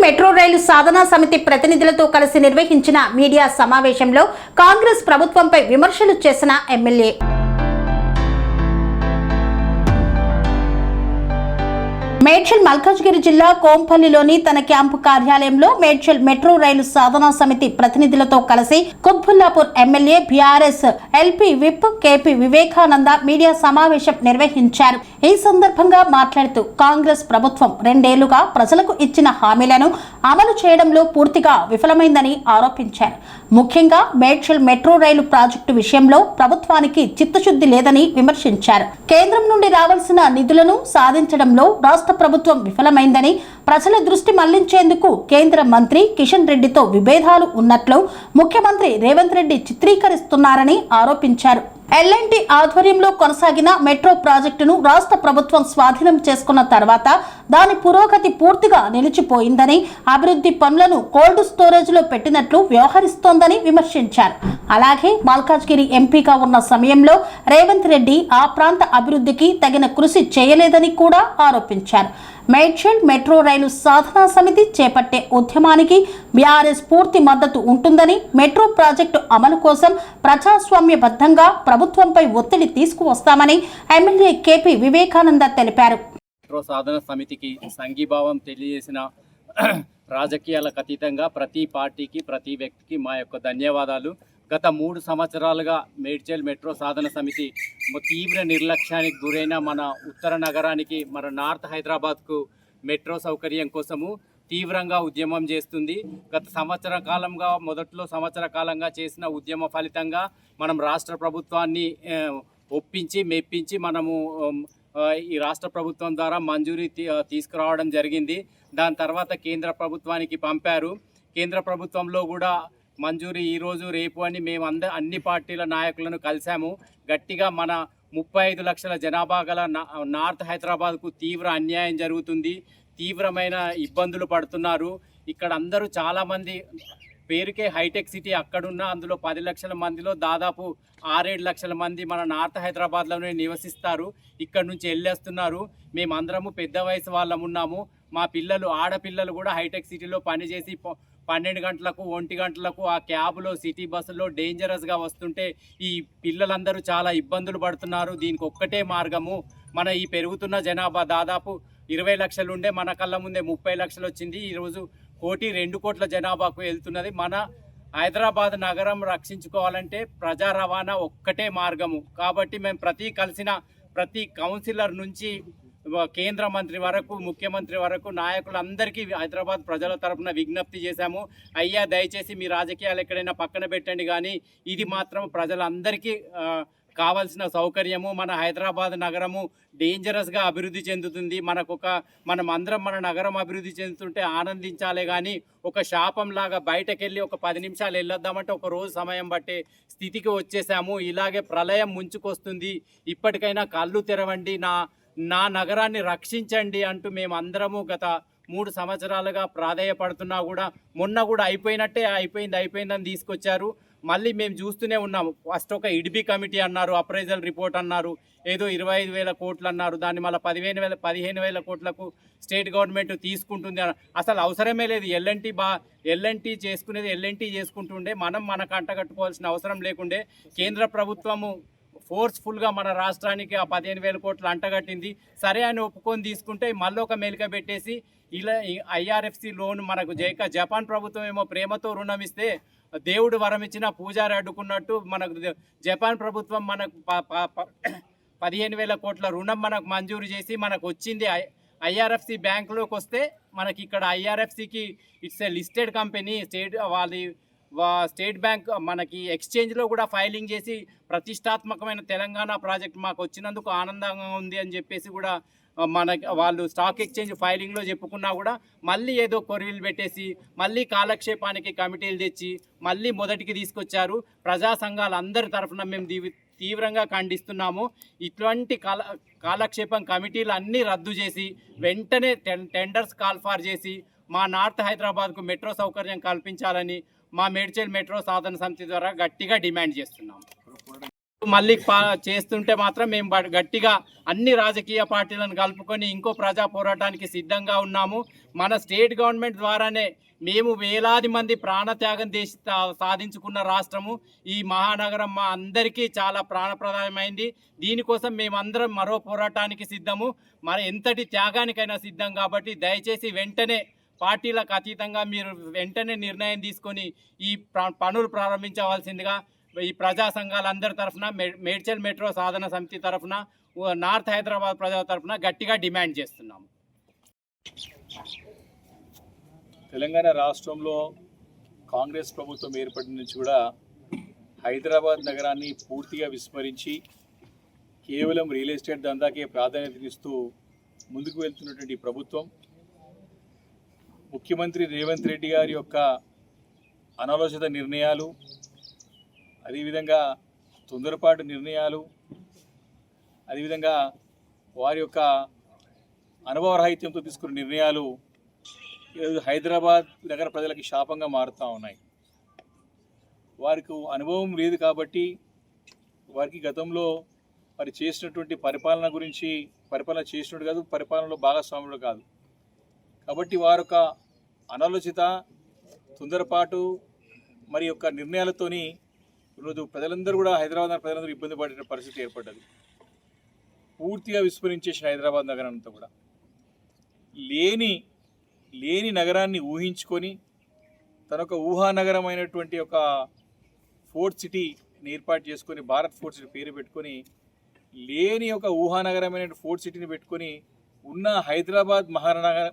Metro రైలు సాధనా సమితి ప్రతినిధులతో కలిసి నిర్వహించిన మీడియా సమావేశంలో కాంగ్రెస్ ప్రభుత్వంపై విమర్శలు చేసిన ఎమ్మెల్యే మేడ్చల్ మల్కాజ్గిరి జిల్లా కోంపల్లిలోని తన క్యాంపు కార్యాలయంలో మేడ్చల్ మెట్రో రైలు సాధనా సమితి ప్రతినిధులతో కలిసి Quthbullapur MLA BRS LP whip KP Vivekananda media సమావేశం నిర్వహించారు. ఈ సందర్భంగా మాట్లాడుతూ కాంగ్రెస్ ప్రభుత్వం 2 ఏళ్లుగా ప్రజలకు ఇచ్చిన హామీలను అమలు చేయడంలో పూర్తిగా విఫలమైందని ఆరోపించారు. ముఖ్యంగా మేడ్చల్ మెట్రో రైలు ప్రాజెక్టు విషయంలో ప్రభుత్వానికి చిత్తశుద్ధి లేదని విమర్శించారు. కేంద్రం నుండి రావాల్సిన నిధులను సాధించడంలో రాష్ట్ర ప్రభుత్వం విఫలమైందని, ప్రజల దృష్టి మళ్లించేందుకు కేంద్ర మంత్రి కిషన్ రెడ్డితో విభేదాలు ఉన్నట్లు ముఖ్యమంత్రి రేవంత్ రెడ్డి చిత్రీకరిస్తున్నారని ఆరోపించారు. ఎల్ఎన్టీ ఆధ్వర్యంలో కొనసాగిన మెట్రో ప్రాజెక్టును రాష్ట్ర ప్రభుత్వం స్వాధీనం చేసుకున్న తర్వాత దాని పురోగతి పూర్తిగా నిలిచిపోయిందని, అభివృద్ధి పనులను కోల్డ్ స్టోరేజ్ లో పెట్టినట్లు వ్యవహరిస్తోందని విమర్శించారు. అలాగే మల్కాజ్గిరి ఎంపీగా ఉన్న సమయంలో రేవంత్ రెడ్డి ఆ ప్రాంత అభివృద్ధికి తగిన కృషి చేయలేదని కూడా ఆరోపించారు. మేడ్చల్ మెట్రో రైలు సాధనా సమితి చేపట్టే ఉద్యమానికి బీఆర్ఎస్ పూర్తి మద్దతు ఉంటుందని, మెట్రో ప్రాజెక్టు అమలు కోసం ప్రజాస్వామ్యబద్ధంగా ప్రభుత్వంపై ఒత్తిడి తీసుకువస్తామని ఎమ్మెల్యే కేపీ వివేకానంద తెలిపారు. మెట్రో సాధన సమితికి సంఘీభావం తెలియజేసిన రాజకీయాలకు అతీతంగా ప్రతి పార్టీకి, ప్రతి వ్యక్తికి మా యొక్క ధన్యవాదాలు. గత 3 సంవత్సరాలుగా మేడ్చల్ మెట్రో సాధన సమితి తీవ్ర నిర్లక్ష్యానికి గురైన మన ఉత్తర నగరానికి, మన నార్త్ హైదరాబాద్కు మెట్రో సౌకర్యం కోసము తీవ్రంగా ఉద్యమం చేస్తుంది. గత సంవత్సర కాలంగా చేసిన ఉద్యమ ఫలితంగా మనం రాష్ట్ర ప్రభుత్వాన్ని ఒప్పించి మెప్పించి మనము ఈ రాష్ట్ర ప్రభుత్వం ద్వారా మంజూరీ తీసుకురావడం జరిగింది. దాని తర్వాత కేంద్ర ప్రభుత్వానికి పంపారు. కేంద్ర ప్రభుత్వంలో కూడా మంజూరీ ఈరోజు రేపు అని మేము అన్ని పార్టీల నాయకులను కలిసాము. గట్టిగా మన 35 లక్షల జనాభా గల నార్త్ హైదరాబాద్కు తీవ్ర అన్యాయం జరుగుతుంది, తీవ్రమైన ఇబ్బందులు పడుతున్నారు. ఇక్కడ అందరూ చాలామంది పేరుకే హైటెక్ సిటీ అక్కడున్న అందులో 10 లక్షల మందిలో దాదాపు 6-7 లక్షల మంది మన నార్త్ హైదరాబాద్లోనే నివసిస్తారు. ఇక్కడ నుంచి వెళ్ళేస్తున్నారు. మేమందరము పెద్ద వయసు వాళ్ళం ఉన్నాము. మా ఆడపిల్లలు కూడా హైటెక్ సిటీలో పనిచేసి 12 గంటలకు 1 గంటలకు ఆ క్యాబ్లో సిటీ బస్సులో డేంజరస్గా వస్తుంటే ఈ పిల్లలందరూ చాలా ఇబ్బందులు పడుతున్నారు. దీనికి ఒక్కటే మార్గము, మన ఈ పెరుగుతున్న జనాభా దాదాపు 20 లక్షలు ఉండే మన కళ్ళ ముందే 30 లక్షలు వచ్చింది. ఈరోజు 1-2 కోట్ల జనాభాకు వెళ్తున్నది. మన హైదరాబాద్ నగరం రక్షించుకోవాలంటే ప్రజా రవాణా ఒక్కటే మార్గము. కాబట్టి మేము ప్రతి కౌన్సిలర్ నుంచి కేంద్ర మంత్రి వరకు, ముఖ్యమంత్రి వరకు నాయకులందరికీ హైదరాబాద్ ప్రజల తరఫున విజ్ఞప్తి చేశాము. అయ్యా దయచేసి మీ రాజకీయాలు ఎక్కడైనా పక్కన పెట్టండి, కానీ ఇది మాత్రం ప్రజలందరికీ కావాల్సిన సౌకర్యము. మన హైదరాబాద్ నగరము డేంజరస్గా అభివృద్ధి చెందుతుంది. మనం అందరం మన నగరం అభివృద్ధి చెందుతుంటే ఆనందించాలే కానీ ఒక శాపంలాగా బయటకెళ్ళి ఒక 10 నిమిషాలు వెళ్ళొద్దామంటే ఒక రోజు సమయం పట్టే స్థితికి వచ్చేసాము. ఇలాగే ప్రళయం ముంచుకొస్తుంది. ఇప్పటికైనా కళ్ళు తెరవండి, నా నగరాన్ని రక్షించండి అంటూ మేము అందరము గత 3 సంవత్సరాలుగా ప్రాధేయపడుతున్నా కూడా మొన్న కూడా అయిపోయిందని తీసుకొచ్చారు. మళ్ళీ మేము చూస్తూనే ఉన్నాము. ఫస్ట్ ఒక ఇడ్బీ కమిటీ అన్నారు, అప్రైజల్ రిపోర్ట్ అన్నారు, ఏదో 25,000 కోట్లు అన్నారు. దాన్ని మళ్ళీ 15,000 కోట్లకు స్టేట్ గవర్నమెంట్ తీసుకుంటుంది. అసలు అవసరమే లేదు. ఎల్ఎన్టీ చేసుకుంటుండే మనం మనకు అంటగట్టుకోవాల్సిన అవసరం లేకుండే. కేంద్ర ప్రభుత్వము ఫోర్స్ఫుల్గా మన రాష్ట్రానికి ఆ 15,000 కోట్లు అంటగట్టింది. సరే అని ఒప్పుకొని తీసుకుంటే మళ్ళీ ఒక మెలిక పెట్టేసి ఇలా ఐఆర్ఎఫ్సి లోన్ మనకు జపాన్ ప్రభుత్వం ఏమో ప్రేమతో రుణం ఇస్తే దేవుడు వరం ఇచ్చిన పూజారి అడ్డుకున్నట్టు మనకు జపాన్ ప్రభుత్వం మనకు 15,000 కోట్ల రుణం మనకు మంజూరు చేసి మనకు వచ్చింది. ఐఆర్ఎఫ్సి బ్యాంకులోకి వస్తే మనకి ఇక్కడ ఐఆర్ఎఫ్సికి it's a listed company. State bank మనకి ఎక్స్చేంజ్లో కూడా ఫైలింగ్ చేసి ప్రతిష్టాత్మకమైన తెలంగాణ ప్రాజెక్ట్ మాకు వచ్చినందుకు ఆనందంగా ఉంది అని చెప్పేసి కూడా వాళ్ళు స్టాక్ ఎక్స్చేంజ్ ఫైలింగ్లో చెప్పుకున్నా కూడా మళ్ళీ ఏదో కొర్రీలు పెట్టేసి మళ్ళీ కాలక్షేపానికి కమిటీలు తెచ్చి మళ్ళీ మొదటికి తీసుకొచ్చారు. ప్రజా సంఘాలందరి తరఫున మేము తీవ్రంగా ఖండిస్తున్నాము. ఇటువంటి కాలక్షేపం కమిటీలు అన్నీ రద్దు చేసి వెంటనే టెండర్స్ కాల్ఫార్ చేసి మా నార్త్ హైదరాబాద్కు మెట్రో సౌకర్యం కల్పించాలని మా మేడ్చల్ మెట్రో సాధన సమితి ద్వారా గట్టిగా డిమాండ్ చేస్తున్నాము. మళ్ళీ చేస్తుంటే మాత్రం మేము గట్టిగా అన్ని రాజకీయ పార్టీలను కలుపుకొని ఇంకో ప్రజా పోరాటానికి సిద్ధంగా ఉన్నాము. మన స్టేట్ గవర్నమెంట్ ద్వారానే మేము వేలాది మంది ప్రాణత్యాగం చేసి సాధించుకున్న రాష్ట్రము ఈ మహానగరం మా అందరికీ చాలా ప్రాణప్రదాయమైంది. దీనికోసం మేమందరం మరో పోరాటానికి సిద్ధము, మరి ఎంతటి త్యాగానికైనా సిద్ధం. కాబట్టి దయచేసి వెంటనే పార్టీలకు అతీతంగా మీరు వెంటనే నిర్ణయం తీసుకొని ఈ పనులు ప్రారంభించవలసిందిగా ఈ ప్రజా సంఘాలందరి తరఫున, మేడ్చల్ మెట్రో సాధన సమితి తరఫున, నార్త్ హైదరాబాద్ ప్రజల తరఫున గట్టిగా డిమాండ్ చేస్తున్నాము. తెలంగాణ రాష్ట్రంలో కాంగ్రెస్ ప్రభుత్వం ఏర్పడిన నుంచి కూడా హైదరాబాద్ నగరాన్ని పూర్తిగా విస్మరించి కేవలం రియల్ ఎస్టేట్ దందాకే ప్రాధాన్యతనిస్తూ ముందుకు వెళ్తున్నటువంటి ప్రభుత్వం, ముఖ్యమంత్రి రేవంత్ రెడ్డి గారి యొక్క అనాలోచిత నిర్ణయాలు, అదేవిధంగా తొందరపాటు నిర్ణయాలు, అదేవిధంగా వారి యొక్క అనుభవరాహిత్యంతో తీసుకున్న నిర్ణయాలు ఈరోజు హైదరాబాద్ నగర ప్రజలకి శాపంగా మారుతూ ఉన్నాయి. వారికి అనుభవం లేదు కాబట్టి వారికి గతంలో మరి చేసినటువంటి పరిపాలన గురించి, పరిపాలన చేసినట్టు కాదు, పరిపాలనలో భాగస్వాములు కాదు కాబట్టి వారి యొక్క అనాలోచిత తొందరపాటు మరి యొక్క నిర్ణయాలతోని ఈరోజు ప్రజలందరూ కూడా, హైదరాబాద్ ప్రజలందరూ ఇబ్బంది పడిన పరిస్థితి ఏర్పడ్డది. పూర్తిగా విస్మరించేసిన హైదరాబాద్ నగరం అంతా కూడా లేని నగరాన్ని ఊహించుకొని తనొక ఊహానగరమైనటువంటి ఒక ఫోర్త్ సిటీని ఏర్పాటు చేసుకొని, భారత్ ఫోర్త్ సిటీ పేరు పెట్టుకొని, లేని ఒక ఊహానగరమైన ఫోర్త్ సిటీని పెట్టుకొని ఉన్న హైదరాబాద్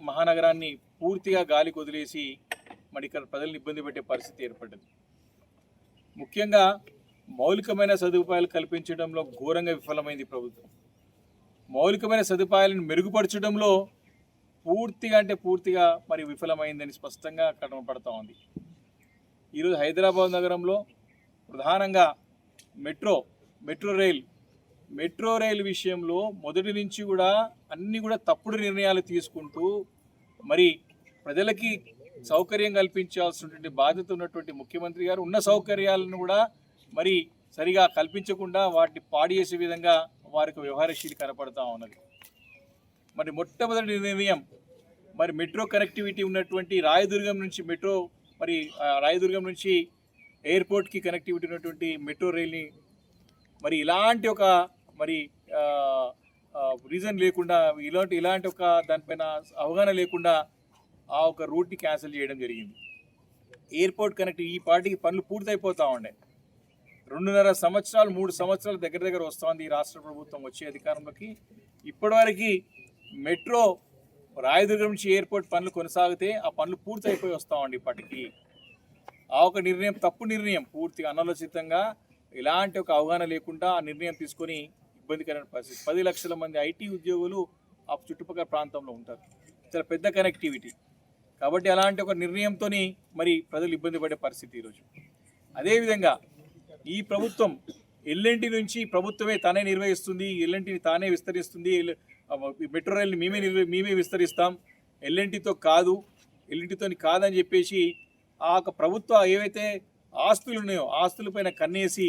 మహానగరాన్ని పూర్తిగా గాలికి వదిలేసి మరి ఇక్కడ ప్రజలను ఇబ్బంది పెట్టే పరిస్థితి ఏర్పడ్డది. ముఖ్యంగా మౌలికమైన సదుపాయాలు కల్పించడంలో ఘోరంగా విఫలమైంది ప్రభుత్వం. మౌలికమైన సదుపాయాలను మెరుగుపరచడంలో పూర్తిగా మరి విఫలమైందని స్పష్టంగా కనపడతా ఉంది. ఈరోజు హైదరాబాద్ నగరంలో ప్రధానంగా మెట్రో రైల్ విషయంలో మొదటి నుంచి కూడా అన్నీ కూడా తప్పుడు నిర్ణయాలు తీసుకుంటూ మరి ప్రజలకి సౌకర్యం కల్పించాల్సినటువంటి బాధ్యత ఉన్నటువంటి ముఖ్యమంత్రి గారు ఉన్న సౌకర్యాలను కూడా మరి సరిగా కల్పించకుండా వాటిని పాడు చేసే విధంగా వారికి వ్యవహారశీలి కనపడతా ఉన్నది. మరి మొట్టమొదటి నిర్ణయం మరి మెట్రో కనెక్టివిటీ ఉన్నటువంటి రాయదుర్గం నుంచి ఎయిర్పోర్ట్కి కనెక్టివిటీ ఉన్నటువంటి మెట్రో రైల్ని మరి ఇలాంటి ఒక మరి రీజన్ లేకుండా, ఇలాంటి ఒక దానిపైన అవగాహన లేకుండా ఆ ఒక రూట్ని క్యాన్సిల్ చేయడం జరిగింది. ఎయిర్పోర్ట్ కనెక్టివిటీ ఈ పార్టీకి పనులు పూర్తయిపోతూ ఉండే 2.5 సంవత్సరాలు 3 సంవత్సరాలు దగ్గర వస్తుంది ఈ రాష్ట్ర ప్రభుత్వం వచ్చే అధికారంలోకి. ఇప్పటివరకు మెట్రో రాయదుర్గం నుంచి ఎయిర్పోర్ట్ పనులు కొనసాగితే ఆ పనులు పూర్తయిపోయి వస్తామండి. ఇప్పటికీ ఆ ఒక నిర్ణయం తప్పు నిర్ణయం, పూర్తిగా అనాలోచితంగా ఇలాంటి ఒక అవగాహన లేకుండా ఆ నిర్ణయం తీసుకొని ఇబ్బందికరమైన పరిస్థితి. 10 లక్షల మంది ఐటీ ఉద్యోగులు ఆ చుట్టుపక్కల ప్రాంతంలో ఉంటారు, చాలా పెద్ద కనెక్టివిటీ కాబట్టి అలాంటి ఒక నిర్ణయంతో మరి ప్రజలు ఇబ్బంది పడే పరిస్థితి ఈరోజు. అదేవిధంగా ఈ ప్రభుత్వం ఎల్ఎన్టీ నుంచి ప్రభుత్వమే తానే నిర్వహిస్తుంది, ఎల్ఎన్టీని తానే విస్తరిస్తుంది, మెట్రో రైల్ని మేమే విస్తరిస్తాం, ఎల్ఎన్టీతో కాదని చెప్పేసి ఆ యొక్క ప్రభుత్వ ఏవైతే ఆస్తులు ఉన్నాయో ఆస్తులపైన కన్నేసి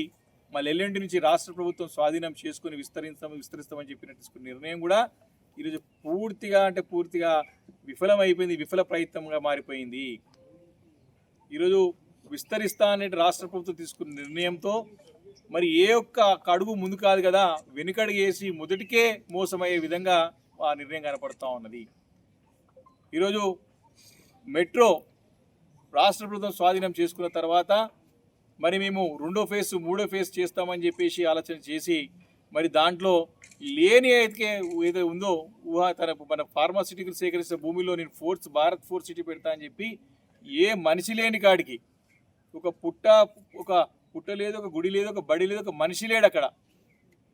మళ్ళీ ఎల్ఎన్టీ నుంచి రాష్ట్ర ప్రభుత్వం స్వాధీనం చేసుకుని విస్తరిస్తామని చెప్పినట్టు నిర్ణయం కూడా ఈరోజు పూర్తిగా విఫలమైపోయింది, విఫల ప్రయత్నంగా మారిపోయింది. ఈరోజు విస్తరిస్తా అనే రాష్ట్ర ప్రభుత్వం తీసుకున్న నిర్ణయంతో మరి ఏ ఒక్క అడుగు ముందు కాదు కదా, వెనుకడుగు వేసి మొదటికే మోసమయ్యే విధంగా ఆ నిర్ణయం కనపడుతూ ఉన్నది. ఈరోజు మెట్రో రాష్ట్ర ప్రభుత్వం స్వాధీనం చేసుకున్న తర్వాత మరి మేము 2వ ఫేజ్ 3వ ఫేజ్ చేస్తామని చెప్పేసి ఆలోచన చేసి మరి దాంట్లో లేని ఏదో ఉందో మన ఫార్మాసిటీకి సేకరిస్తే భూమిలో నేను భారత్ ఫోర్త్ సిటీ పెడతా అని చెప్పి ఏ మనిషి లేని కాడికి ఒక పుట్ట లేదు, ఒక గుడి లేదు, ఒక బడి లేదు, ఒక మనిషి లేడు అక్కడ.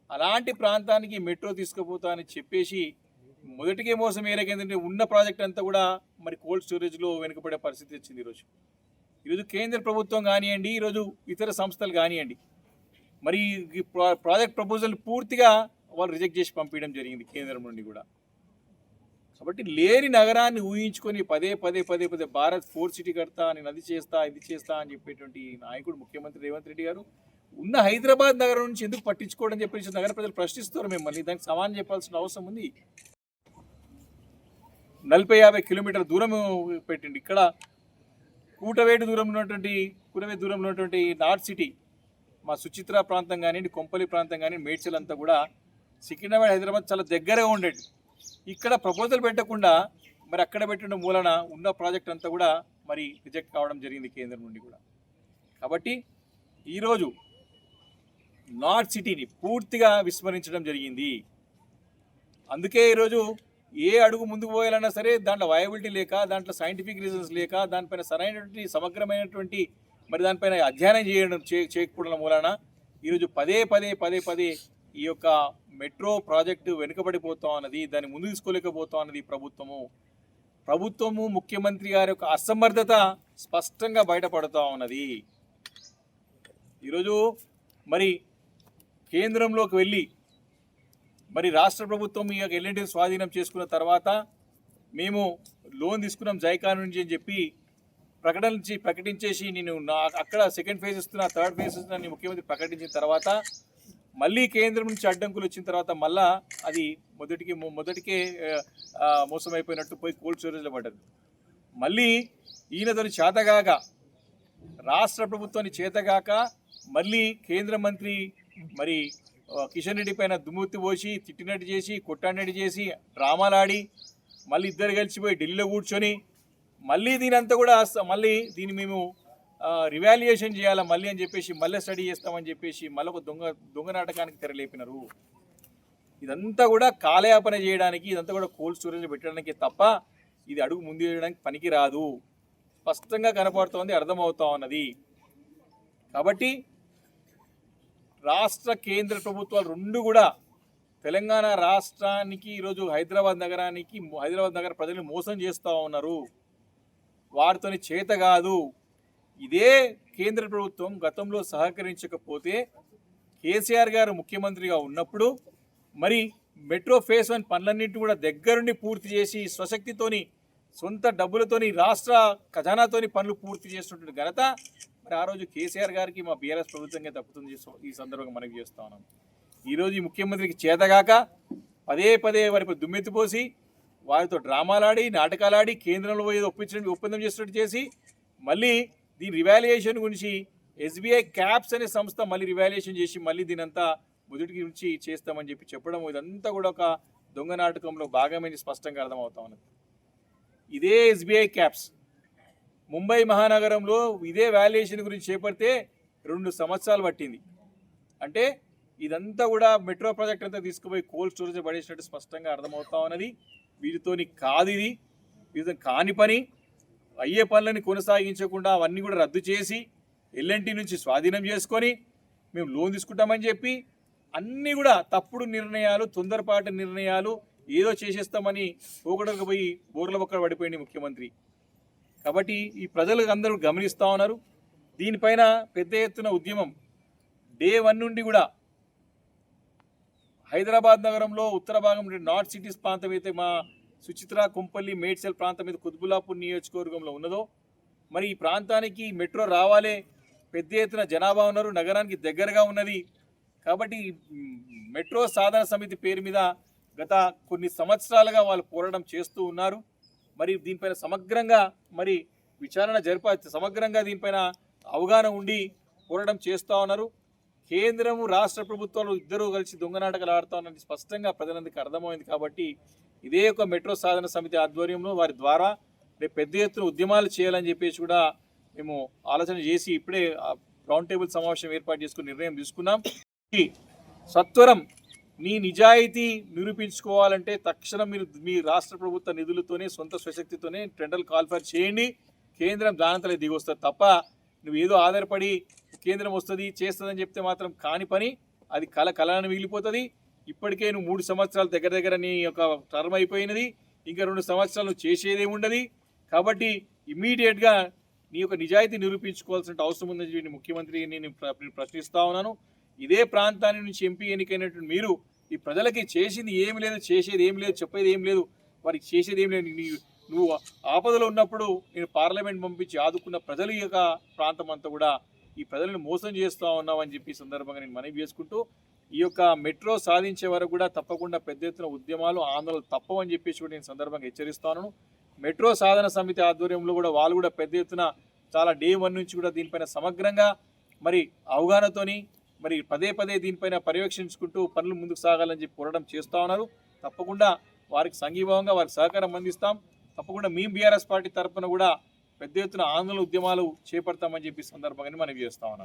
అలాంటి ప్రాంతానికి మెట్రో తీసుకుపోతా అని చెప్పేసి మొదటికే మోసం ఏంటంటే ఉన్న ప్రాజెక్ట్ అంతా కూడా మరి కోల్డ్ స్టోరేజ్లో వెనుకబడే పరిస్థితి వచ్చింది. ఈరోజు కేంద్ర ప్రభుత్వం కానివ్వండి, ఈరోజు ఇతర సంస్థలు కానివ్వండి, మరి ఈ ప్రాజెక్ట్ ప్రపోజల్ పూర్తిగా వాళ్ళు రిజెక్ట్ చేసి పంపించడం జరిగింది కేంద్రం నుండి కూడా. కాబట్టి లేని నగరాన్ని ఊహించుకొని పదే భారత్ ఫోర్త్ సిటీ కడతా, నేను అది చేస్తా ఇది చేస్తా అని చెప్పేటువంటి నాయకుడు ముఖ్యమంత్రి రేవంత్ రెడ్డి గారు ఉన్న హైదరాబాద్ నగరం నుంచి ఎందుకు పట్టించుకోవడం చెప్పేసి నగర ప్రజలు ప్రశ్నిస్తారు. మిమ్మల్ని దానికి సమాధానం చెప్పాల్సిన అవసరం ఉంది. 40-50 కిలోమీటర్ల దూరం పెట్టిండి. ఇక్కడ కూటవేటు దూరంలో ఉన్నటువంటి నార్త్ సిటీ మా సుచిత్ర ప్రాంతం కానివ్వండి, కొంపల్లి ప్రాంతం కానివ్వండి, మేడ్చల్ అంతా కూడా సికింద్రాబాద్ హైదరాబాద్ చాలా దగ్గరగా ఉండేది. ఇక్కడ ప్రపోజల్ పెట్టకుండా మరి అక్కడ పెట్టిన మూలన ఉన్న ప్రాజెక్ట్ అంతా కూడా మరి రిజెక్ట్ కావడం జరిగింది కేంద్రం నుండి కూడా. కాబట్టి ఈరోజు నార్త్ సిటీని పూర్తిగా విస్మరించడం జరిగింది. అందుకే ఈరోజు ఏ అడుగు ముందుకు పోయాలన్నా సరే దాంట్లో వయబిలిటీ లేక, దాంట్లో సైంటిఫిక్ రీజన్స్ లేక, దానిపైన సరైనటువంటి సమగ్రమైనటువంటి మరి దానిపైన అధ్యయనం చేయకపోవడం మూలన ఈరోజు పదే ఈ యొక్క మెట్రో ప్రాజెక్టు వెనుకబడిపోతా ఉన్నది. దాన్ని ముందు తీసుకోలేకపోతా ఉన్నది ప్రభుత్వము ముఖ్యమంత్రి గారి యొక్క అసమర్థత స్పష్టంగా బయటపడుతూ ఉన్నది. ఈరోజు మరి కేంద్రంలోకి వెళ్ళి మరి రాష్ట్ర ప్రభుత్వం ఈ యొక్క ఎల్ఎన్టీ స్వాధీనం చేసుకున్న తర్వాత మేము లోన్ తీసుకున్నాం జైకా నుంచి అని చెప్పి ప్రకటించేసి నేను అక్కడ సెకండ్ ఫేజ్ ఇస్తున్నా, థర్డ్ ఫేజ్ ఇస్తున్నా ముఖ్యమంత్రి ప్రకటించిన తర్వాత మళ్ళీ కేంద్రం నుంచి అడ్డంకులు వచ్చిన తర్వాత మళ్ళా అది మొదటికే మోసమైపోయినట్టు పోయి కోల్డ్ స్టోరేజ్లో పడ్డది. మళ్ళీ ఈయనతోని చేతగాక, రాష్ట్ర ప్రభుత్వాన్ని చేతగాక మళ్ళీ కేంద్ర మంత్రి మరి కిషన్ రెడ్డి పైన దుమ్మెత్తి పోసి తిట్టినట్టు చేసి కొట్టాడినట్టు చేసి డ్రామాలాడి మళ్ళీ ఇద్దరు కలిసిపోయి ఢిల్లీలో కూర్చొని మళ్ళీ దీనంతా కూడా దీన్ని మేము రివాల్యుయేషన్ చేయాలా మళ్ళీ అని చెప్పేసి మళ్ళీ స్టడీ చేస్తామని చెప్పేసి మళ్ళీ ఒక దొంగ నాటకానికి తెరలేపినారు. ఇదంతా కూడా కాలయాపన చేయడానికి, ఇదంతా కూడా కోల్డ్ స్టోరేజ్ పెట్టడానికి తప్ప ఇది అడుగు ముందు వేయడానికి పనికి రాదు. స్పష్టంగా కనపడుతోంది, అర్థమవుతా ఉన్నది. కాబట్టి రాష్ట్ర కేంద్ర ప్రభుత్వాలు రెండు కూడా తెలంగాణ రాష్ట్రానికి ఈరోజు హైదరాబాద్ నగర ప్రజల్ని మోసం చేస్తూ ఉన్నారు. వారితోని చేత కాదు. ఇదే కేంద్ర ప్రభుత్వం గతంలో సహకరించకపోతే కేసీఆర్ గారు ముఖ్యమంత్రిగా ఉన్నప్పుడు మరి మెట్రో ఫేజ్ 1 పనులన్నింటినీ కూడా దగ్గరుండి పూర్తి చేసి స్వశక్తితోని సొంత డబ్బులతోని రాష్ట్ర ఖజానాతోని పనులు పూర్తి చేస్తున్నటువంటి ఘనత మరి ఆ రోజు కేసీఆర్ గారికి మా బీఆర్ఎస్ ప్రభుత్వంగా తప్పుతుంది. ఈ సందర్భంగా మనకి చేస్తా ఉన్నాం. ఈరోజు ఈ ముఖ్యమంత్రికి చేతగాక పదే వారిపై దుమ్మెత్తిపోసి వారితో డ్రామాలాడి నాటకాలాడి కేంద్రంలో ఏదో ఒప్పందం చేసినట్టు చేసి మళ్ళీ దీని రివాల్యుయేషన్ గురించి ఎస్బీఐ క్యాప్స్ అనే సంస్థ మళ్ళీ రివాల్యుయేషన్ చేసి మళ్ళీ దీనంతా మొదటి నుంచి చేస్తామని చెప్పడం ఇదంతా కూడా ఒక దొంగ నాటకంలో భాగమని స్పష్టంగా అర్థమవుతా ఉన్నది. ఇదే ఎస్బీఐ క్యాప్స్ ముంబై మహానగరంలో ఇదే వాల్యుయేషన్ గురించి చేపడితే 2 సంవత్సరాలు పట్టింది. అంటే ఇదంతా కూడా మెట్రో ప్రాజెక్ట్ అంతా తీసుకుపోయి కోల్డ్ స్టోరేజ్ పడేసినట్టు స్పష్టంగా అర్థమవుతా ఉన్నది. వీటితోని కాదు, వీటితో కాని పని. అయ్యే పనులని కొనసాగించకుండా అవన్నీ కూడా రద్దు చేసి ఎల్ఎన్టీ నుంచి స్వాధీనం చేసుకొని మేము లోన్ తీసుకుంటామని చెప్పి అన్నీ కూడా తప్పుడు నిర్ణయాలు, తొందరపాటు నిర్ణయాలు, ఏదో చేసేస్తామని పోకడకు పోయి బోర్ల బొక్కడ పడిపోయింది ముఖ్యమంత్రి. కాబట్టి ఈ ప్రజలు అందరూ గమనిస్తూ ఉన్నారు. దీనిపైన పెద్ద ఎత్తున ఉద్యమం డే 1 నుండి కూడా హైదరాబాద్ నగరంలో ఉత్తర భాగం నార్త్ సిటీస్ ప్రాంతం అయితే మా సుచిత్ర, కొంపల్లి, మేడ్చల్ ప్రాంతం మీద కుత్బుల్లాపూర్ నియోజకవర్గంలో ఉన్నదో మరి ఈ ప్రాంతానికి మెట్రో రావాలే, పెద్ద ఎత్తున జనాభా ఉన్నారు, నగరానికి దగ్గరగా ఉన్నది. కాబట్టి మెట్రో సాధన సమితి పేరు మీద గత కొన్ని సంవత్సరాలుగా వాళ్ళు పోరాటం చేస్తూ ఉన్నారు. మరి దీనిపైన సమగ్రంగా మరి విచారణ సమగ్రంగా దీనిపైన అవగాహన ఉండి పోరాటం చేస్తూ ఉన్నారు. కేంద్రము రాష్ట్ర ప్రభుత్వాలు ఇద్దరూ కలిసి దొంగ నాటకాలు ఆడుతూ ఉన్నది స్పష్టంగా ప్రజలందరికీ అర్థమైంది. కాబట్టి ఇదే ఒక మెట్రో సాధన సమితి ఆధ్వర్యంలో వారి ద్వారా రేపు పెద్ద ఎత్తున ఉద్యమాలు చేయాలని చెప్పేసి కూడా మేము ఆలోచన చేసి ఇప్పుడే రౌండ్ టేబుల్ సమావేశం ఏర్పాటు చేసుకుని నిర్ణయం తీసుకున్నాం. సత్వరం మీ నిజాయితీ నిరూపించుకోవాలంటే తక్షణం మీరు మీ రాష్ట్ర ప్రభుత్వ నిధులతోనే సొంత స్వశక్తితోనే టెండర్లు కాల్ఫర్ చేయండి. కేంద్రం దానంతలే దిగి వస్తుంది తప్ప నువ్వు ఏదో ఆధారపడి కేంద్రం వస్తుంది చేస్తుందని చెప్తే మాత్రం కాని పని. అది కళను మిగిలిపోతుంది. ఇప్పటికే నువ్వు 3 సంవత్సరాలు దగ్గర నీ యొక్క టర్మ్ అయిపోయినది. ఇంకా 2 సంవత్సరాలు నువ్వు చేసేదే ఉండదు. కాబట్టి ఇమ్మీడియట్గా నీ యొక్క నిజాయితీ నిరూపించుకోవాల్సిన అవసరం ఉందని ముఖ్యమంత్రి నేను ప్రశ్నిస్తూ ఉన్నాను. ఇదే ప్రాంతాన్ని నుంచి ఎంపీ ఎన్నికైనటువంటి మీరు ఈ ప్రజలకి చేసింది ఏమి లేదు, చేసేది ఏమి లేదు, చెప్పేది ఏం లేదు, వారికి చేసేది ఏం లేదు. నువ్వు ఆపదలో ఉన్నప్పుడు నేను పార్లమెంట్ పంపించి ఆదుకున్న ప్రజల యొక్క ప్రాంతం అంతా కూడా ఈ ప్రజలను మోసం చేస్తూ ఉన్నామని చెప్పి సందర్భంగా నేను మనవి చేసుకుంటూ ఈ యొక్క మెట్రో సాధించే వరకు కూడా తప్పకుండా పెద్ద ఎత్తున ఉద్యమాలు ఆందోళనలు తప్పవని చెప్పేసి కూడా నేను సందర్భంగా హెచ్చరిస్తాను. మెట్రో సాధన సమితి ఆధ్వర్యంలో కూడా వాళ్ళు కూడా పెద్ద ఎత్తున చాలా డే 1 నుంచి కూడా దీనిపైన సమగ్రంగా మరి అవగాహనతోని మరి పదే పదే దీనిపైన పర్యవేక్షించుకుంటూ పనులు ముందుకు సాగాలని చెప్పి పోరాటం చేస్తూ ఉన్నారు. తప్పకుండా వారికి సంఘీభావంగా వారికి సహకారం అందిస్తాం. తప్పకుండా మేము బీఆర్ఎస్ పార్టీ తరఫున కూడా పెద్ద ఎత్తున ఆందోళన ఉద్యమాలు చేపడతామని చెప్పి సందర్భంగా మనవి చేస్తా ఉన్నాం.